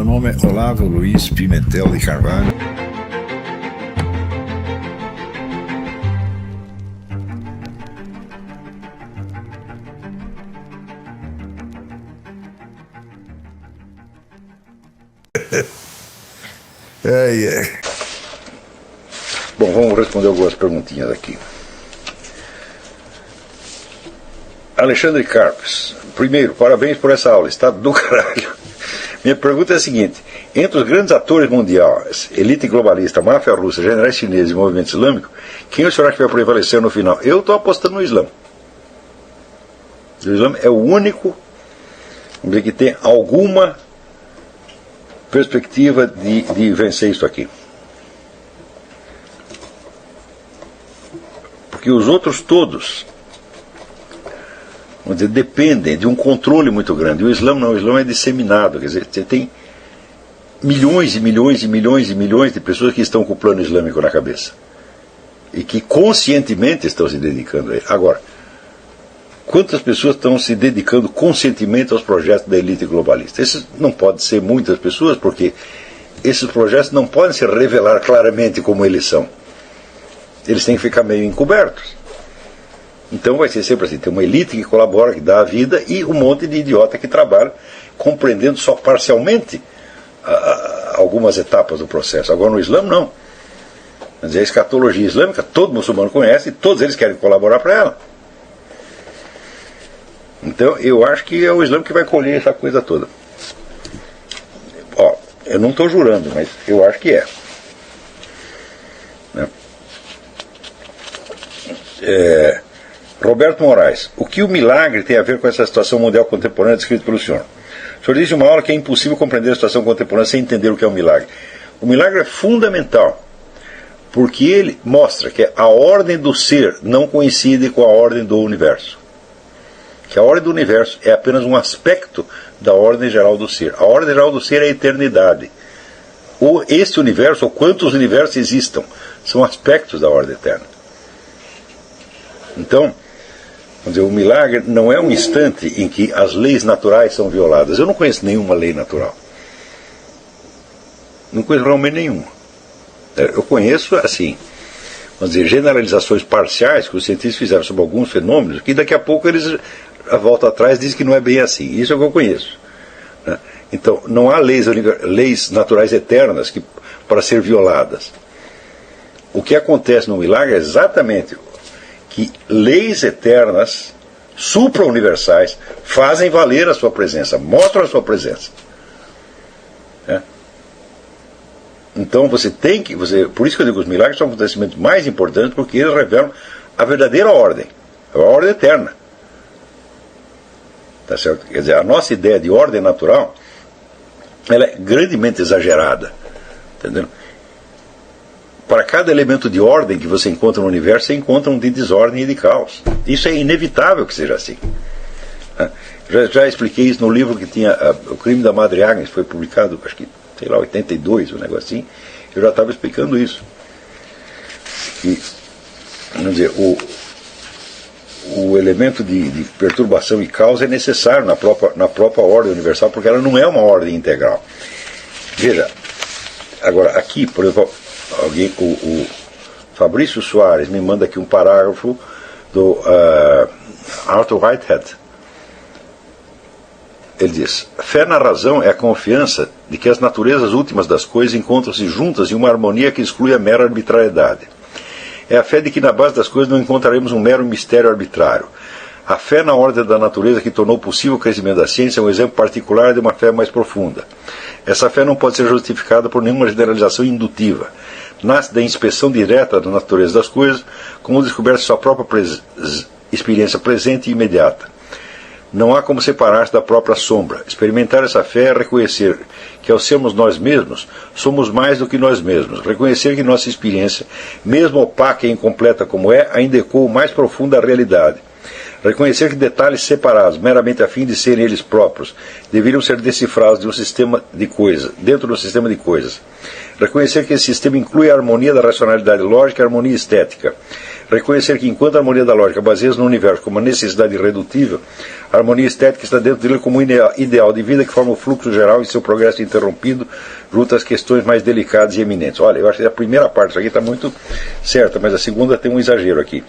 Meu nome é Olavo Luiz Pimentel de Carvalho. Bom, vamos responder algumas perguntinhas aqui. Alexandre Carpes, primeiro, parabéns por essa aula, está do caralho. Minha pergunta é a seguinte: entre os grandes atores mundiais, elite globalista, máfia russa, generais chineses e movimento islâmico, quem o senhor acha que vai prevalecer no final? Eu estou apostando no Islã. O Islã é o único que tem alguma perspectiva de vencer isso aqui. Porque os outros todos, vamos dizer, dependem de um controle muito grande. O Islã não, o Islã é disseminado, quer dizer, você tem milhões e milhões e milhões e milhões de pessoas que estão com o plano islâmico na cabeça e que conscientemente estão se dedicando a ele. Agora, quantas pessoas estão se dedicando conscientemente aos projetos da elite globalista? Esses não podem ser muitas pessoas, porque esses projetos não podem se revelar claramente como eles são. Eles têm que ficar meio encobertos. Então vai ser sempre assim, tem uma elite que colabora, que dá a vida, e um monte de idiota que trabalha compreendendo só parcialmente algumas etapas do processo. Agora no Islã não. Quer dizer, a escatologia islâmica todo muçulmano conhece e todos eles querem colaborar para ela. Então eu acho que é o Islã que vai colher essa coisa toda. Ó, eu não estou jurando, mas eu acho que é. Né? Roberto Moraes, o que o milagre tem a ver com essa situação mundial contemporânea descrita pelo senhor? O senhor disse em uma aula que é impossível compreender a situação contemporânea sem entender o que é um milagre. O milagre é fundamental, porque ele mostra que a ordem do ser não coincide com a ordem do universo. Que a ordem do universo é apenas um aspecto da ordem geral do ser. A ordem geral do ser é a eternidade. Este universo, ou quantos universos existam, são aspectos da ordem eterna. Então, vamos dizer, o milagre não é um instante em que as leis naturais são violadas. Eu não conheço nenhuma lei natural. Não conheço realmente nenhuma. Eu conheço, assim, vamos dizer, generalizações parciais que os cientistas fizeram sobre alguns fenômenos, que daqui a pouco eles voltam atrás e dizem que não é bem assim. Isso é o que eu conheço. Né? Então, não há leis naturais eternas para ser violadas. O que acontece no milagre é exatamente que leis eternas, supra-universais, fazem valer a sua presença, mostram a sua presença. Então você tem que... por isso que eu digo que os milagres são acontecimentos mais importantes, porque eles revelam a verdadeira ordem, a ordem eterna. Tá certo? Quer dizer, a nossa ideia de ordem natural, ela é grandemente exagerada. Entendeu? Para cada elemento de ordem que você encontra no universo, você encontra um de desordem e de caos. Isso é inevitável que seja assim. Já expliquei isso no livro que tinha O Crime da Madre Agnes, foi publicado, acho que, sei lá, 82, um negocinho. Eu já estava explicando isso. E, vamos dizer, o elemento de perturbação e caos é necessário na própria ordem universal, porque ela não é uma ordem integral. Veja, agora aqui, por exemplo, o Fabrício Soares me manda aqui um parágrafo do Arthur Whitehead. Ele diz: fé na razão é a confiança de que as naturezas últimas das coisas encontram-se juntas em uma harmonia que exclui a mera arbitrariedade. É a fé de que na base das coisas não encontraremos um mero mistério arbitrário. A fé na ordem da natureza que tornou possível o crescimento da ciência é um exemplo particular de uma fé mais profunda. Essa fé não pode ser justificada por nenhuma generalização indutiva. Nasce da inspeção direta da natureza das coisas, como descoberta sua própria experiência presente e imediata. Não há como separar-se da própria sombra. Experimentar essa fé é reconhecer que, ao sermos nós mesmos, somos mais do que nós mesmos. Reconhecer que nossa experiência, mesmo opaca e incompleta como é, ainda ecoa o mais profundo da realidade. Reconhecer que detalhes separados, meramente a fim de serem eles próprios, deveriam ser decifrados de um sistema de coisas, dentro do sistema de coisas. Reconhecer que esse sistema inclui a harmonia da racionalidade lógica e a harmonia estética. Reconhecer que enquanto a harmonia da lógica baseia-se no universo como uma necessidade irredutível, a harmonia estética está dentro dele como um ideal de vida que forma o fluxo geral e seu progresso interrompido junto às questões mais delicadas e eminentes. Olha, eu acho que a primeira parte disso aqui está muito certa, mas a segunda tem um exagero aqui.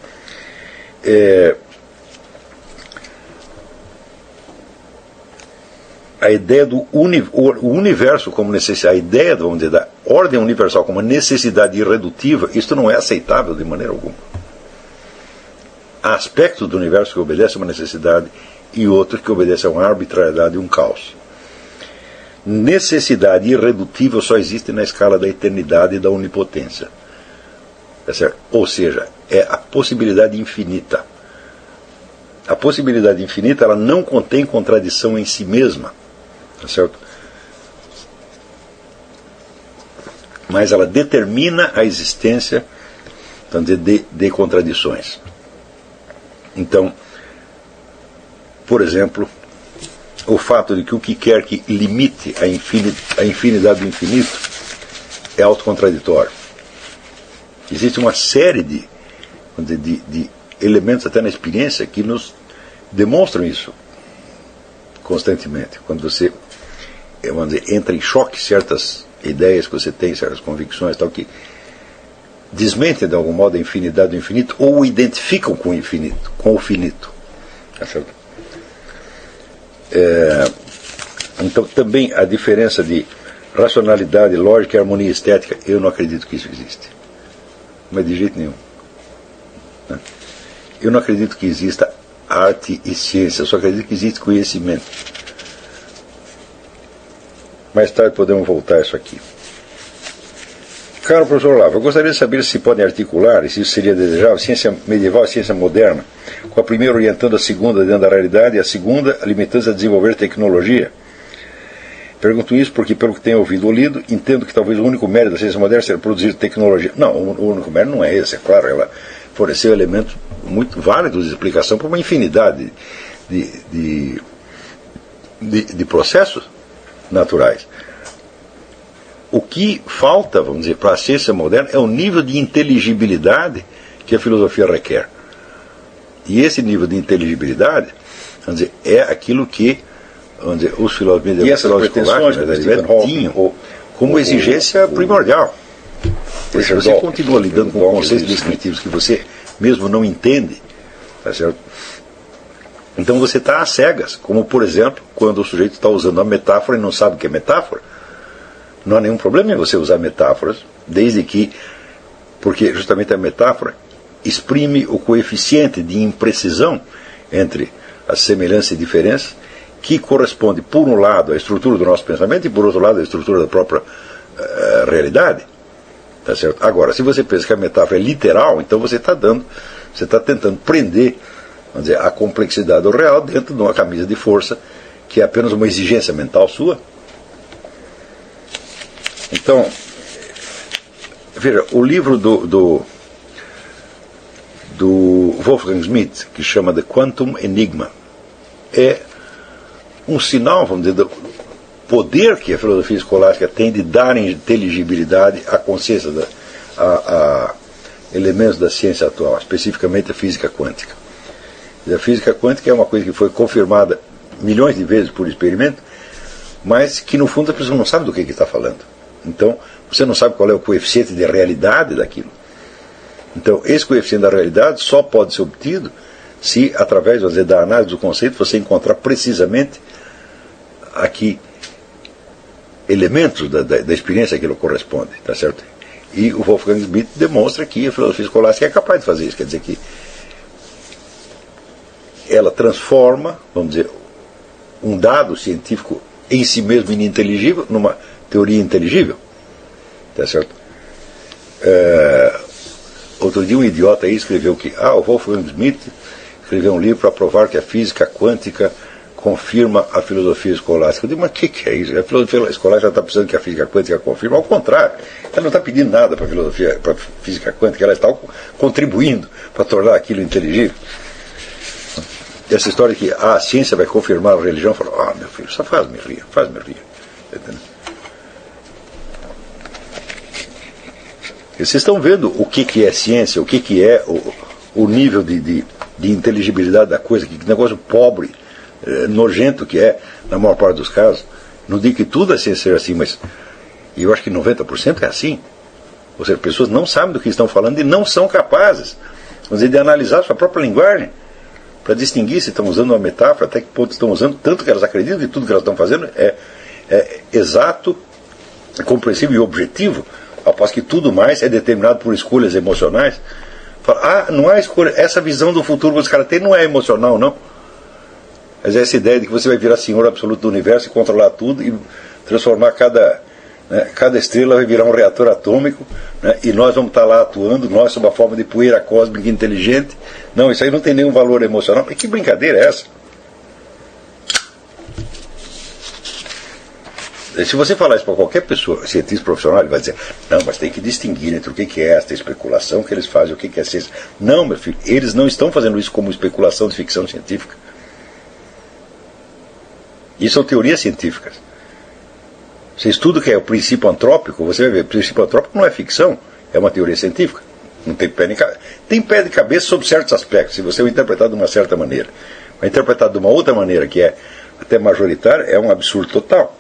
A ideia do universo como necessidade, a ideia, vamos dizer, da ordem universal como uma necessidade irredutível, isto não é aceitável de maneira alguma. Há aspectos do universo que obedecem a uma necessidade e outros que obedecem a uma arbitrariedade e um caos. Necessidade irredutível só existe na escala da eternidade e da onipotência. É certo? Ou seja, é a possibilidade infinita. A possibilidade infinita, ela não contém contradição em si mesma. Tá certo? Mas ela determina a existência, de contradições. Então, por exemplo, o fato de que o que quer que limite a infinidade do infinito é autocontraditório. Existe uma série de elementos até na experiência que nos demonstram isso constantemente. Quando você, vamos dizer, entra em choque certas ideias que você tem, certas convicções, tal, que desmentem de algum modo a infinidade do infinito ou o identificam com o infinito, com o finito. Tá certo? Então também a diferença de racionalidade, lógica e harmonia estética, eu não acredito que isso existe. Mas de jeito nenhum. Eu não acredito que exista arte e ciência, eu só acredito que existe conhecimento. Mais tarde podemos voltar a isso aqui. Caro professor Olavo, eu gostaria de saber se podem articular, e se isso seria desejável, ciência medieval e ciência moderna, com a primeira orientando a segunda dentro da realidade e a segunda limitando-se a desenvolver tecnologia. Pergunto isso porque, pelo que tenho ouvido ou lido, entendo que talvez o único mérito da ciência moderna seja produzir tecnologia. Não, o único mérito não é esse, é claro, ela forneceu elementos muito válidos de explicação para uma infinidade de processos naturais. O que falta, vamos dizer, para a ciência moderna é o nível de inteligibilidade que a filosofia requer. E esse nível de inteligibilidade, vamos dizer, é aquilo que, vamos dizer, os filósofos e essas pretensões tinham como exigência primordial. Se você continua lidando com conceitos descritivos que você mesmo não entende, tá certo? Então você está às cegas, como por exemplo, quando o sujeito está usando a metáfora e não sabe o que é metáfora. Não há nenhum problema em você usar metáforas, desde que, porque justamente a metáfora exprime o coeficiente de imprecisão entre as semelhanças e diferenças, que corresponde, por um lado, à estrutura do nosso pensamento e, por outro lado, à estrutura da própria realidade. Tá certo? Agora, se você pensa que a metáfora é literal, então você está tentando prender, vamos dizer, a complexidade do real dentro de uma camisa de força que é apenas uma exigência mental sua. Então, veja, o livro do Wolfgang Schmidt, que chama The Quantum Enigma, é um sinal, vamos dizer, do poder que a filosofia escolástica tem de dar inteligibilidade à consciência, a elementos da ciência atual, especificamente a física quântica. E a física quântica é uma coisa que foi confirmada milhões de vezes por experimento, mas que no fundo a pessoa não sabe do que está falando. Então, você não sabe qual é o coeficiente de realidade daquilo. Então, esse coeficiente da realidade só pode ser obtido se, através, vamos dizer, da análise do conceito, você encontrar precisamente aqui elementos da experiência que ele corresponde, tá certo? E o Wolfgang Schmidt demonstra que a filosofia escolástica é capaz de fazer isso, quer dizer que ela transforma, vamos dizer, um dado científico em si mesmo ininteligível numa teoria inteligível, tá certo? Outro dia um idiota aí escreveu que o Wolfgang Schmidt escreveu um livro para provar que a física quântica confirma a filosofia escolástica. Eu digo, mas o que é isso? A filosofia escolástica está precisando que a física quântica confirme. Ao contrário, ela não está pedindo nada para a física quântica, ela está contribuindo para tornar aquilo inteligível. Essa história de que a ciência vai confirmar a religião, fala, meu filho, só faz-me rir. Entendeu? Vocês estão vendo o que é ciência, o que é o nível de inteligibilidade da coisa, que negócio pobre, nojento que é, na maior parte dos casos. Não digo que tudo é sem ser assim, mas eu acho que 90% é assim. Ou seja, pessoas não sabem do que estão falando e não são capazes, vamos dizer, de analisar a sua própria linguagem, para distinguir se estão usando uma metáfora, até que ponto estão usando, tanto que elas acreditam que tudo que elas estão fazendo é exato, compreensível e objetivo, ao passo que tudo mais é determinado por escolhas emocionais. Fala, não há escolha, essa visão do futuro que os caras têm não é emocional, não. Mas essa ideia de que você vai virar senhor absoluto do universo e controlar tudo e transformar cada estrela vai virar um reator atômico, né, e nós vamos estar lá atuando, nós sob a forma de poeira cósmica inteligente. Não, isso aí não tem nenhum valor emocional. E que brincadeira é essa? Se você falar isso para qualquer pessoa, cientista profissional, ele vai dizer, não, mas tem que distinguir entre o que é esta especulação que eles fazem, o que é ciência. Não, meu filho, eles não estão fazendo isso como especulação de ficção científica. Isso são teorias científicas. Você estuda o que é o princípio antrópico, você vai ver, o princípio antrópico não é ficção, é uma teoria científica. Não tem pé nem cabeça. Tem pé de cabeça sobre certos aspectos, se você o interpretar de uma certa maneira. Mas interpretar de uma outra maneira, que é até majoritária, é um absurdo total.